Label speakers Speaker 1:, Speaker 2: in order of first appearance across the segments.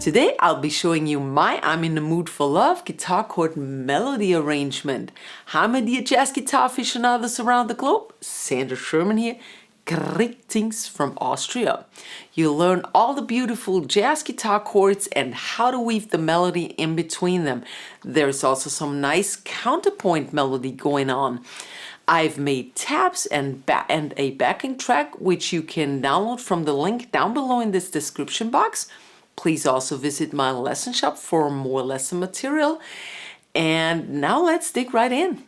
Speaker 1: Today I'll be showing you my I'm in the Mood for Love guitar chord melody arrangement. Hi my dear jazz guitar aficionados around the globe, Sandra Sherman here. Greetings from Austria. You'll learn all the beautiful jazz guitar chords and how to weave the melody in between them. There's also some nice counterpoint melody going on. I've made tabs and a backing track which you can download from the link down below in this description box. Please also visit my lesson shop for more lesson material. And now let's dig right in.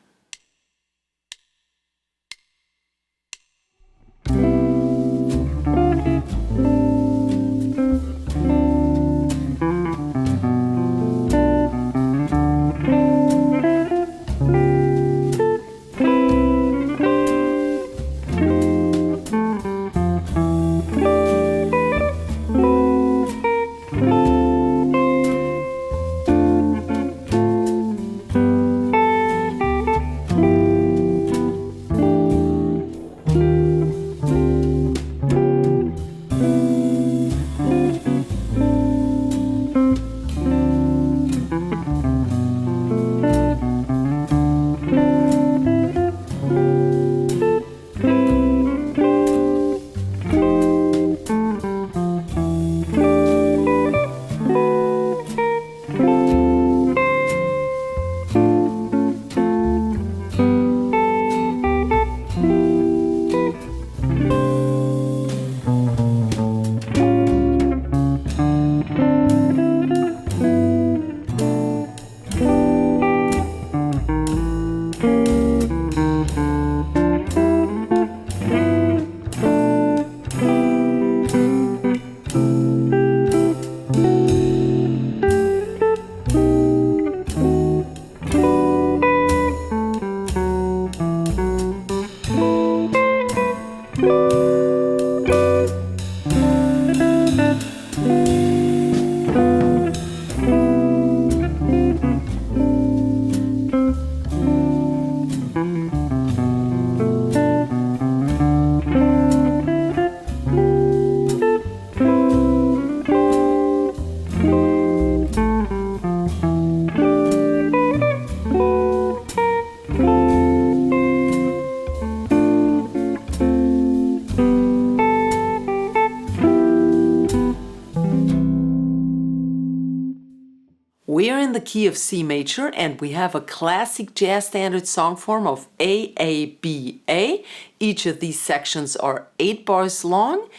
Speaker 1: We are in the key of C major and we have a classic jazz standard song form of A-A-B-A. Each of these sections are 8 bars long.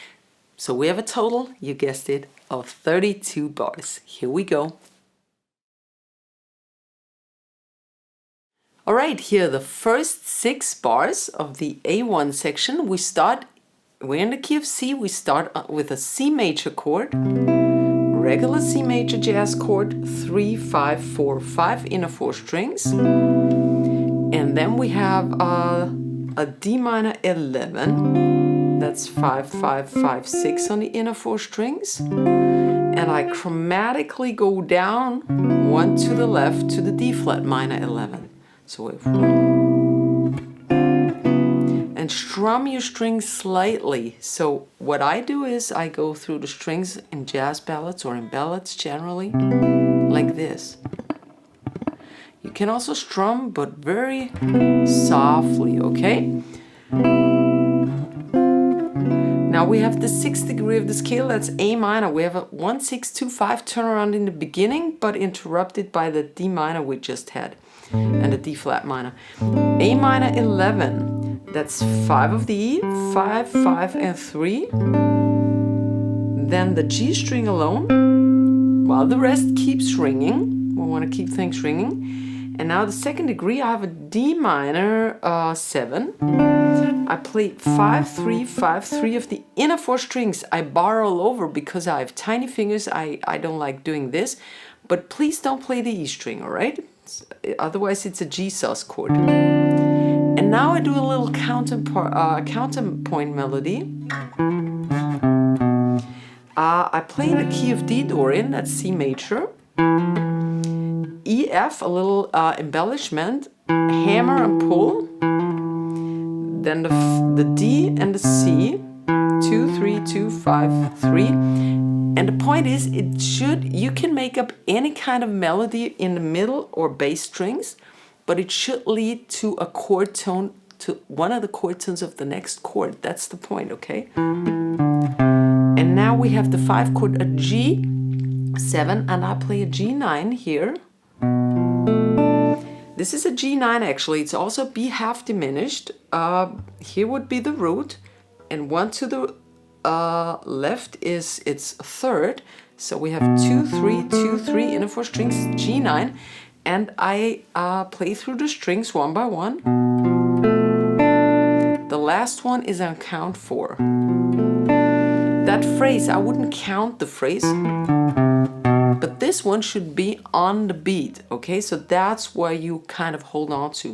Speaker 1: So we have a total, you guessed it, of 32 bars. Here we go. Alright, here are the first 6 bars of the A1 section. We're in the key of C. We start with a C major chord. Regular C major jazz chord, 3, 5, 4, 5 inner 4 strings. And then we have a D minor 11. That's 5, 5, 5, 6 on the inner 4 strings. And I chromatically go down 1 to the left to the D flat minor 11. So if and strum your strings slightly. So what I do is I go through the strings in jazz ballads or in ballads generally like this. You can also strum but very softly, okay? Now we have the 6th degree of the scale, that's A minor. We have a 1, 6, 2, 5 turnaround in the beginning but interrupted by the D minor we just had and the D flat minor. A minor 11. That's 5 of the E, 5, 5, and 3. Then the G string alone, while the rest keeps ringing. We want to keep things ringing. And now the 2nd degree, I have a D minor 7. I play 5, 3, 5, 3 of the inner 4 strings. I bar all over because I have tiny fingers. I don't like doing this. But please don't play the E string, alright? Otherwise it's a G sus chord. And now I do a little counterpoint melody. I play in the key of D Dorian, that's C major. E, F, a little embellishment, hammer and pull. Then the D and the C, 2, 3, 2, 5, 3. And the point is, you can make up any kind of melody in the middle or bass strings, but it should lead to a chord tone, to one of the chord tones of the next chord. That's the point, okay? And now we have the 5 chord, a G7, and I play a G9 here. This is a G9 actually. It's also B half diminished. Here would be the root, and 1 to the left is its third. So we have 2, 3, 2, 3 in the 4 strings, G9, and I play through the strings one by one. The last one is on count 4. That phrase, I wouldn't count the phrase, but this one should be on the beat, okay? So that's where you kind of hold on to.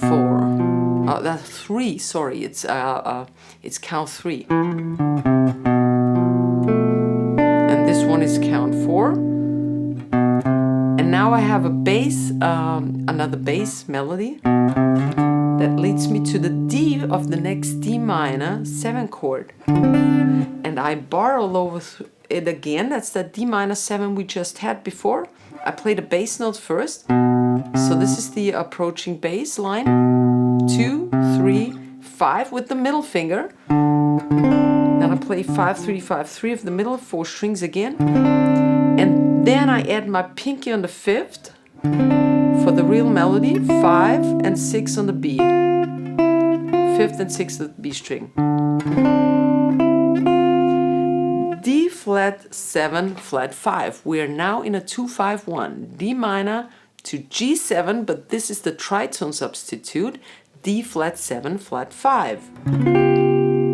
Speaker 1: 4. That's 3. Sorry, it's count 3. And this one is count 4. And now I have a bass, another bass melody that leads me to the D of the next D minor 7 chord. And I barrel over it again. That's that D minor 7 we just had before. I play the bass note first. So this is the approaching bass line. 2, 3, 5 with the middle finger. Then I play 5, 3, 5, 3 of the middle, 4 strings again. And then I add my pinky on the 5th for the real melody, 5 and 6 on the B. 5th and 6th of the B string. D flat 7, flat 5. We are now in a 2-5-1. D minor to G7, but this is the tritone substitute. D flat 7, flat 5.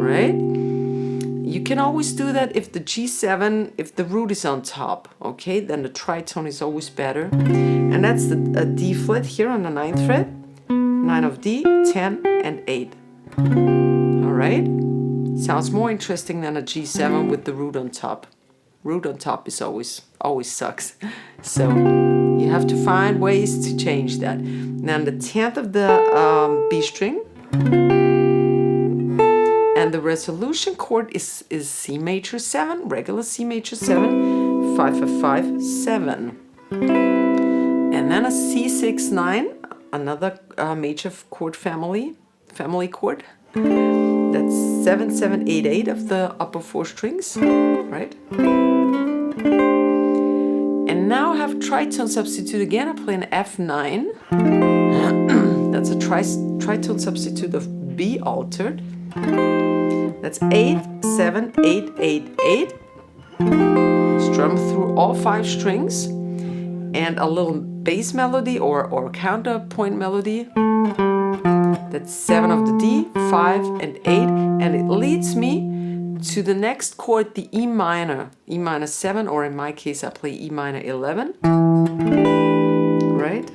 Speaker 1: Right? You can always do that if the G7, if the root is on top, okay? Then the tritone is always better. And that's the D flat here on the 9th fret. 9 of D, 10 and 8. All right? Sounds more interesting than a G7 with the root on top. Root on top is always sucks. So you have to find ways to change that. Now the 10th of the B string. And the resolution chord is C major 7, regular C major 7, 5, 5, 5, 7. And then a C6, 9, another major chord family chord. That's 7, 7, 8, 8 of the upper 4 strings, right? And now I have tritone substitute again. I play an F9. That's a tritone substitute of B altered. That's 8, 7, 8, 8, 8. Strum through all 5 strings. And a little bass melody or counterpoint melody. That's 7 of the D, 5 and 8. And it leads me to the next chord, the E minor 7, or in my case I play E minor 11. Right?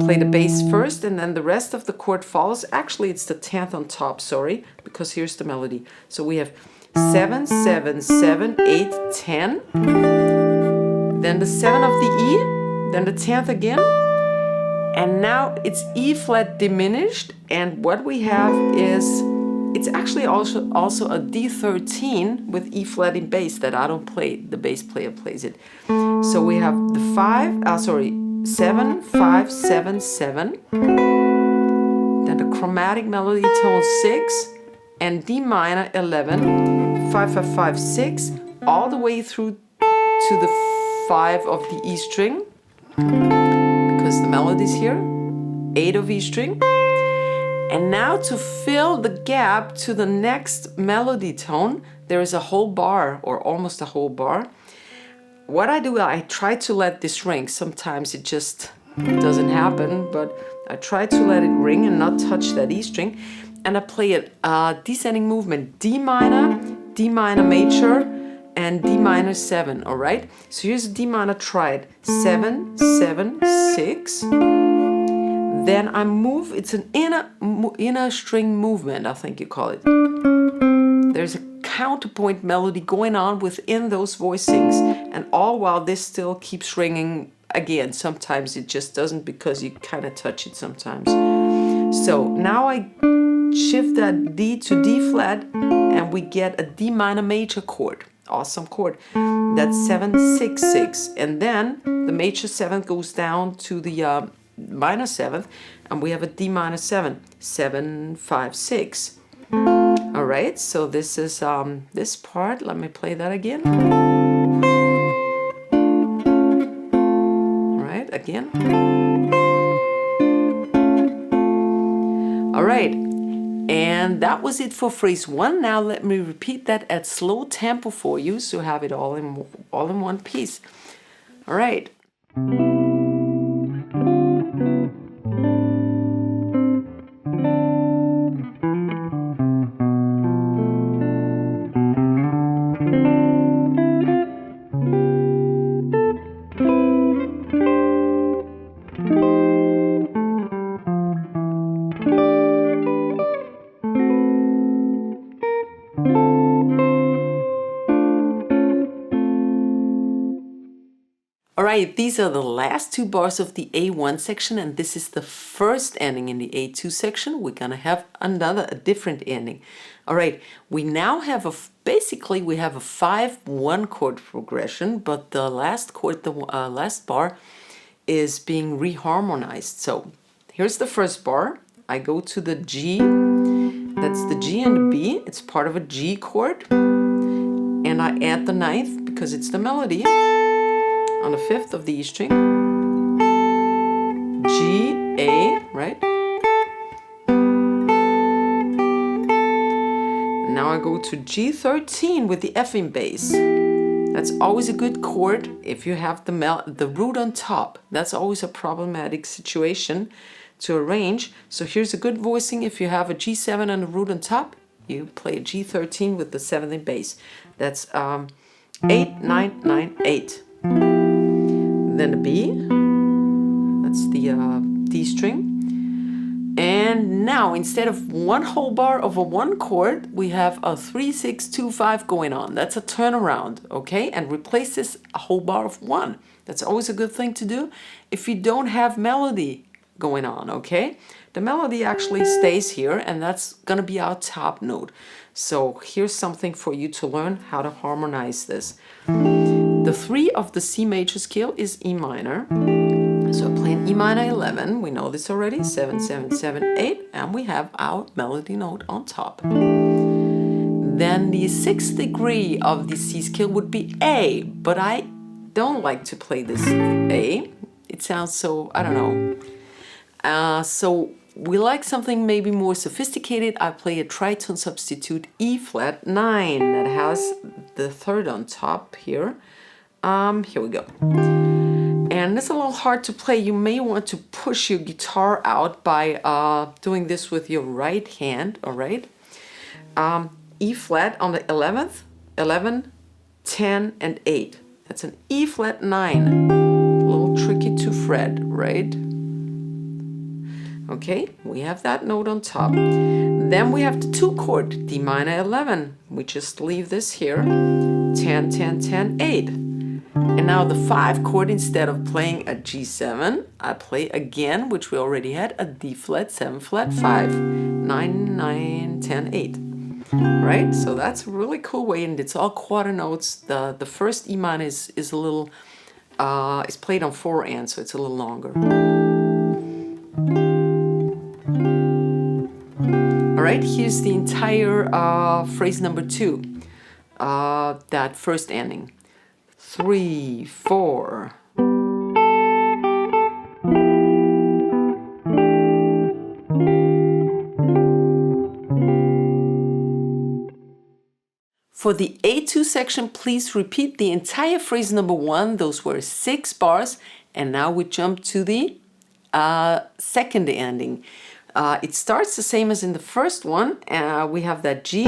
Speaker 1: Play the bass first, and then the rest of the chord follows. Actually, it's the 10th on top, sorry, because here's the melody. So we have 7, 7, 7, 8, 10. Then the 7 of the E, then the 10th again. And now it's E flat diminished, and what we have is, it's actually also a D13 with E flat in bass that I don't play, the bass player plays it. So we have the 7, 5, 7, 7. Then the chromatic melody tone 6 and D minor 11, 5, 5, 5, 6, all the way through to the 5 of the E string, because the melody's here, 8 of E string. And now to fill the gap to the next melody tone, there is a whole bar, or almost a whole bar. What I do, I try to let this ring. Sometimes it just doesn't happen, but I try to let it ring and not touch that E string. And I play a descending movement, D minor major, and D minor 7, all right? So here's a D minor triad, 7, 7, 6. Then I move, it's an inner string movement, I think you call it. There's a counterpoint melody going on within those voicings, and all while this still keeps ringing again. Sometimes it just doesn't because you kind of touch it sometimes. So now I shift that D to D flat and we get a D minor major chord. Awesome chord. That's 7, 6, 6. And then the major 7th goes down to the minor 7th and we have a D minor 7. 7, 5, 6. All right, so this is this part. Let me play that again. All right, again. All right, and that was it for phrase 1. Now let me repeat that at slow tempo for you, so you have it all in one piece. All right. All right, these are the last 2 bars of the A1 section, and this is the first ending in the A2 section. We're gonna have a different ending. All right, we now have basically we have a 5-1 chord progression, but the last chord, the last bar, is being reharmonized. So here's the first bar. I go to the G. That's the G and the B. It's part of a G chord, and I add the 9th because it's the melody. On the 5th of the E string, G, A, right? Now I go to G13 with the Fing bass. That's always a good chord if you have the root on top. That's always a problematic situation to arrange. So here's a good voicing. If you have a G7 and a root on top, you play a G13 with the 7th in bass. That's 8, 9, 9, 8. Then the B, that's the D string. And now instead of one whole bar of a 1 chord, we have a 3, 6, 2, 5 going on. That's a turnaround, okay? And replace this a whole bar of 1. That's always a good thing to do if you don't have melody going on, okay? The melody actually stays here, and that's gonna be our top note. So here's something for you to learn how to harmonize this. The 3 of the C major scale is E minor. So I'm playing E minor 11, we know this already, 7, 7, 7, 8, and we have our melody note on top. Then the 6th degree of the C scale would be A, but I don't like to play this A. It sounds so, I don't know. So we like something maybe more sophisticated. I play a tritone substitute E flat 9 that has the 3rd on top here. Here we go. And it's a little hard to play. You may want to push your guitar out by doing this with your right hand, all right? E flat on the 11th, 11, 10, and 8. That's an E flat 9. A little tricky to fret, right? Okay, we have that note on top. Then we have the 2 chord, D minor 11. We just leave this here, 10, 10, 10, 8. And now the 5 chord, instead of playing a G7, I play again, which we already had, a D flat, 7 flat, 5, 9, 9, 10, 8. Right? So that's a really cool way, and it's all quarter notes. The first E minor is a little, is played on 4/8, so it's a little longer. All right, here's the entire phrase number 2, that first ending. 3, 4. For the A2 section, please repeat the entire phrase number 1. Those were 6 bars. And now we jump to the second ending. It starts the same as in the first one. We have that G,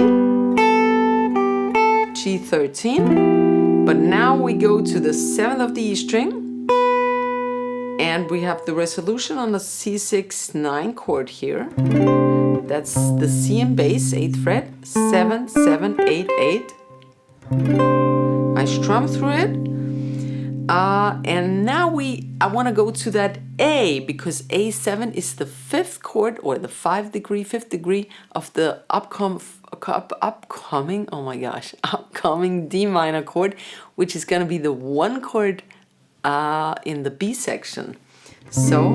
Speaker 1: G13. But now we go to the 7th of the E string. And we have the resolution on the C6 9 chord here. That's the C in bass, 8th fret, 7, 7, 8, 8. I strum through it. And now I want to go to that A, because A7 is the fifth chord, or the fifth degree of the upcoming, oh my gosh, upcoming D minor chord, which is going to be the one chord in the B section. So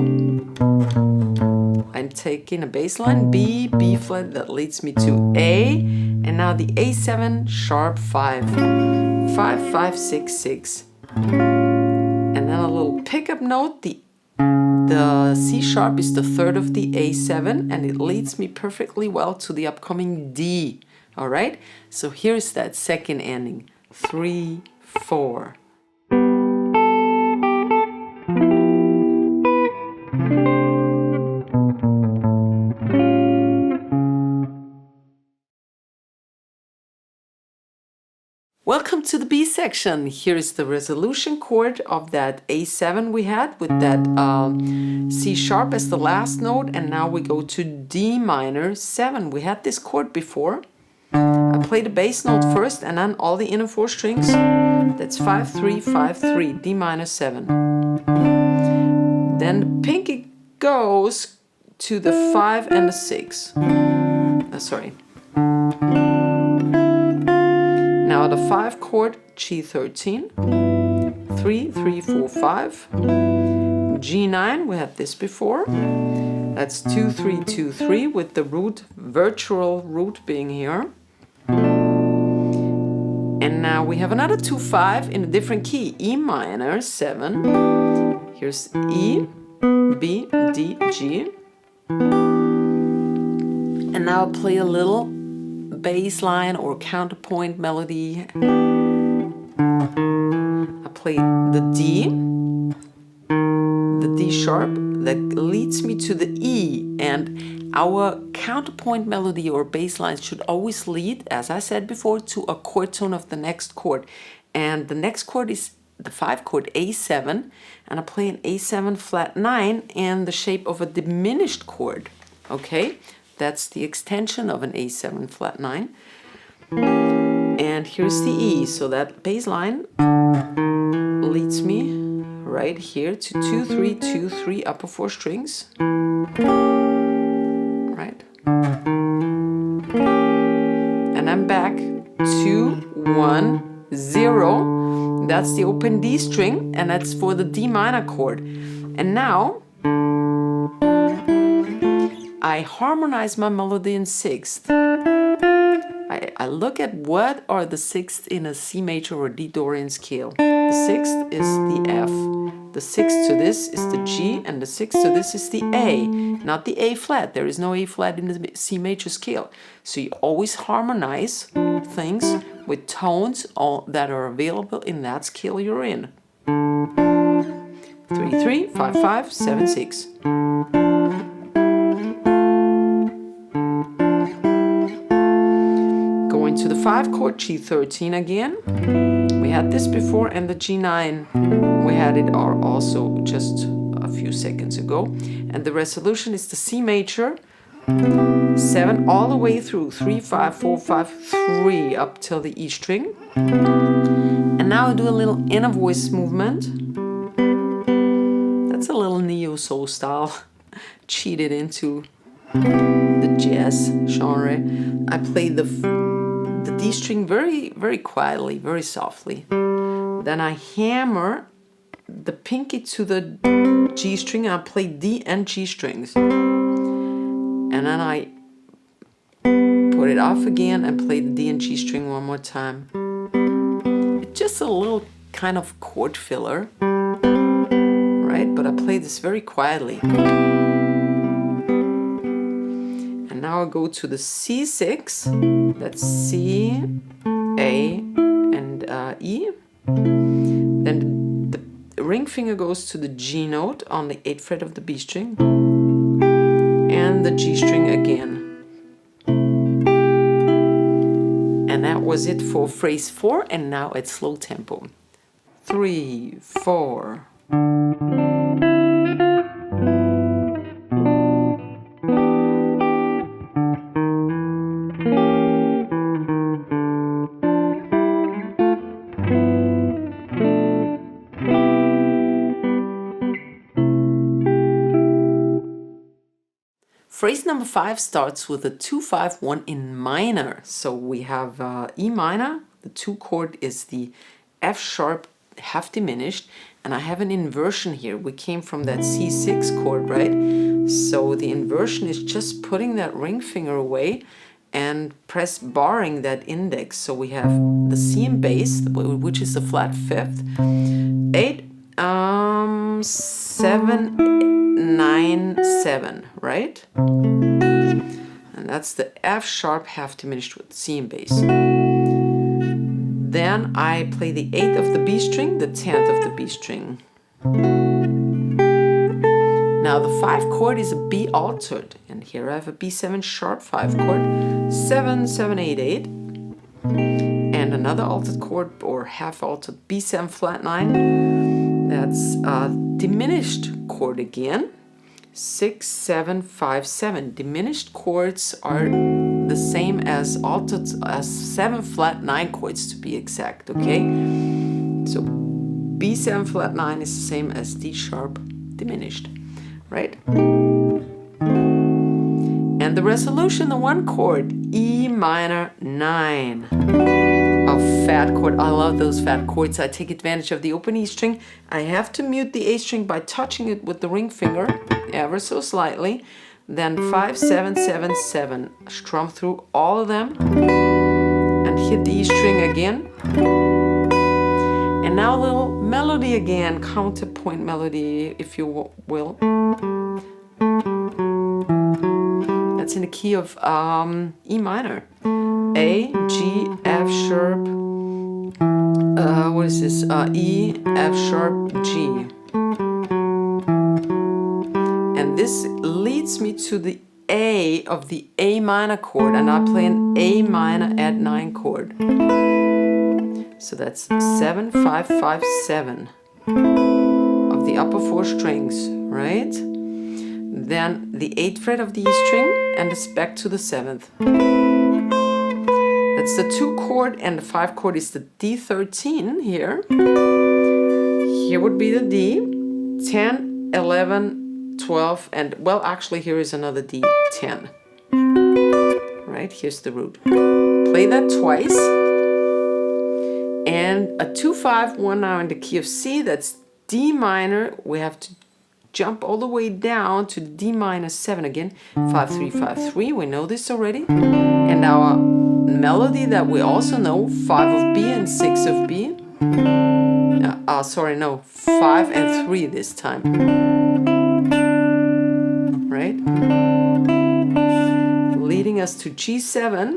Speaker 1: I'm taking a bass line, B, B flat, that leads me to A, and now the A7 sharp 5, 5, 5, 6, 6. And then a little pickup note, the C sharp is the third of the A7, and it leads me perfectly well to the upcoming D. All right, so here's that second ending, 3, 4. Welcome to the B section. Here is the resolution chord of that A7 we had, with that C sharp as the last note, and now we go to D minor 7. We had this chord before. I play the bass note first and then all the inner four strings. That's 5, 3, 5, 3, D minor 7. Then the pinky goes to the 5 and the 6. Now the 5 chord, G13, 3, 3, 4, 5, G9, we had this before, that's 2, 3, 2, 3, with the root, virtual root being here. And now we have another 2, 5 in a different key, E minor 7, here's E, B, D, G. And now I'll play a little bass line or counterpoint melody. I play the D sharp, that leads me to the E, and our counterpoint melody or bass line should always lead, as I said before, to a chord tone of the next chord. And the next chord is the 5 chord, A7, and I play an A7 flat 9 in the shape of a diminished chord. Okay? That's the extension of an A7 flat 9. And here's the E. So that bass line leads me right here to 2, 3, 2, 3 upper 4 strings. Right? And I'm back 2, 1, 0. That's the open D string, and that's for the D minor chord. And now I harmonize my melody in sixth. I look at what are the sixths in a C major or D Dorian scale. The sixth is the F. The sixth to this is the G, and the sixth to this is the A, not the A flat. There is no A flat in the C major scale. So you always harmonize things with tones that are available in that scale you're in. 3, 3, 5, 5, 7, 6. To the 5 chord, G13 again. We had this before, and the G9, we had it also just a few seconds ago. And the resolution is the C major 7 all the way through 3, 5, 4, 5, 3 up till the E string. And now I do a little inner voice movement. That's a little neo soul style, cheated into the jazz genre. I play the D string very, very quietly, very softly. Then I hammer the pinky to the G string, and I play D and G strings. And then I put it off again and play the D and G string one more time. It's just a little kind of chord filler, right? But I play this very quietly. Now I go to the C6, that's C, A, and E. Then the ring finger goes to the G note on the 8th fret of the B string, and the G string again. And that was it for phrase 4, and now at slow tempo. 3, 4. Phrase number 5 starts with a 2-5-1 in minor. So we have E minor, the 2 chord is the F sharp half diminished, and I have an inversion here. We came from that C6 chord, right? So the inversion is just putting that ring finger away and press barring that index. So we have the C in bass, which is the flat 5th, 8, 7, 9, 7, right? And that's the F sharp half diminished with C in bass. Then I play the 8th of the B string, the 10th of the B string. Now the 5 chord is a B altered, and here I have a B7 sharp 5 chord, 7, 7, 8, 8, and another altered chord or half altered B7 flat 9. That's a diminished chord again, 6, 7, 5, 7. Diminished chords are the same as altered, as 7 flat 9 chords to be exact, okay? So B7 flat 9 is the same as D sharp diminished, right? And the resolution, the 1 chord, E minor 9. A fat chord. I love those fat chords. I take advantage of the open E string. I have to mute the A string by touching it with the ring finger ever so slightly. Then 5, 7, 7, 7. Strum through all of them and hit the E string again. And now a little melody again, counterpoint melody, if you will. That's in the key of E minor. A, G, F sharp, what is this? E, F sharp, G. And this leads me to the A of the A minor chord, and I play an A minor add 9 chord. So that's 7, 5, 5, 7 of the upper 4 strings, right? Then the 8th fret of the E string, and it's back to the 7th. That's the 2 chord, and the 5 chord is the D13 here. Here would be the D, 10, 11, 12, and well, actually here is another D, 10. Right, here's the root. Play that twice. And a 2-5-1 now in the key of C, that's D minor. We have to jump all the way down to D minor 7 again. 5, 3, 5, 3, we know this already. And our melody that we also know, 5 of B and 6 of B. 5 and 3 this time. Right? Leading us to G7.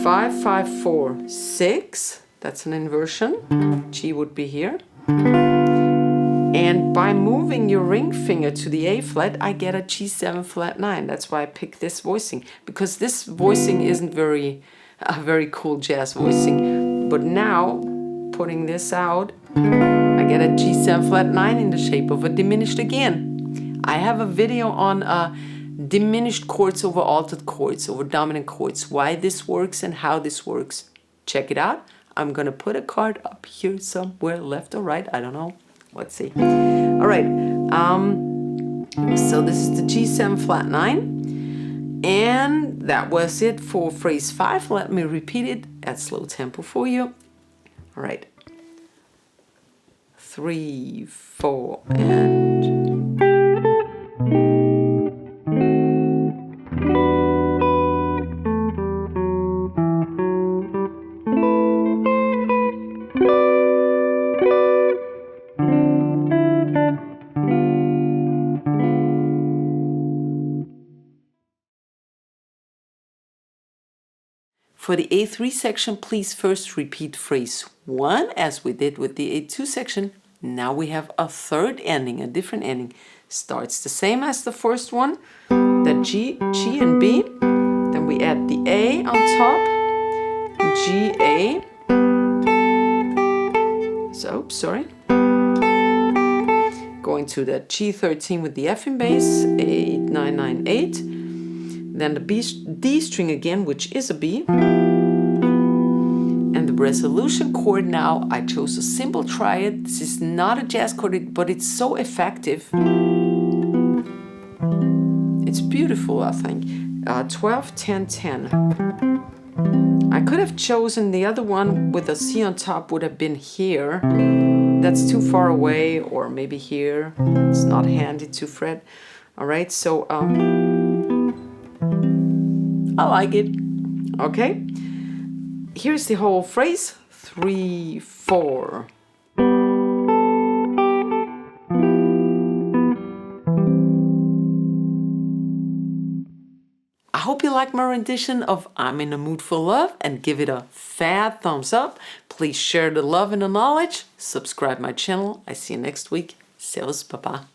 Speaker 1: 5, 5, 4, 6. That's an inversion. G would be here. And by moving your ring finger to the A flat, I get a G7 flat 9. That's why I picked this voicing, because this voicing isn't very cool jazz voicing. But now, putting this out, I get a G7 flat 9 in the shape of a diminished again. I have a video on diminished chords over altered chords, over dominant chords, why this works and how this works. Check it out. I'm gonna put a card up here somewhere, left or right, I don't know. Let's see. All right, so this is the G7 flat 9, and that was it for phrase 5. Let me repeat it at slow tempo for you. All right, 3, 4, and... For the A3 section, please first repeat phrase 1 as we did with the A2 section. Now we have a third ending, a different ending. Starts the same as the first one, the G, and B. Then we add the A on top, G, A. So, sorry. Going to the G13 with the F in bass, 8, 9, 9, 8. Then the D string again, which is a B. And the resolution chord now, I chose a simple triad. This is not a jazz chord, but it's so effective. beautiful, I think. 12, 10, 10. I could have chosen the other one with a C on top, would have been here. That's too far away, or maybe here. It's not handy to fret. All right, so I like it. Okay, here's the whole phrase. 3, 4. I hope you like my rendition of I'm in the Mood for Love and give it a fat thumbs up. Please share the love and the knowledge. Subscribe my channel. I see you next week. Servus, Papa.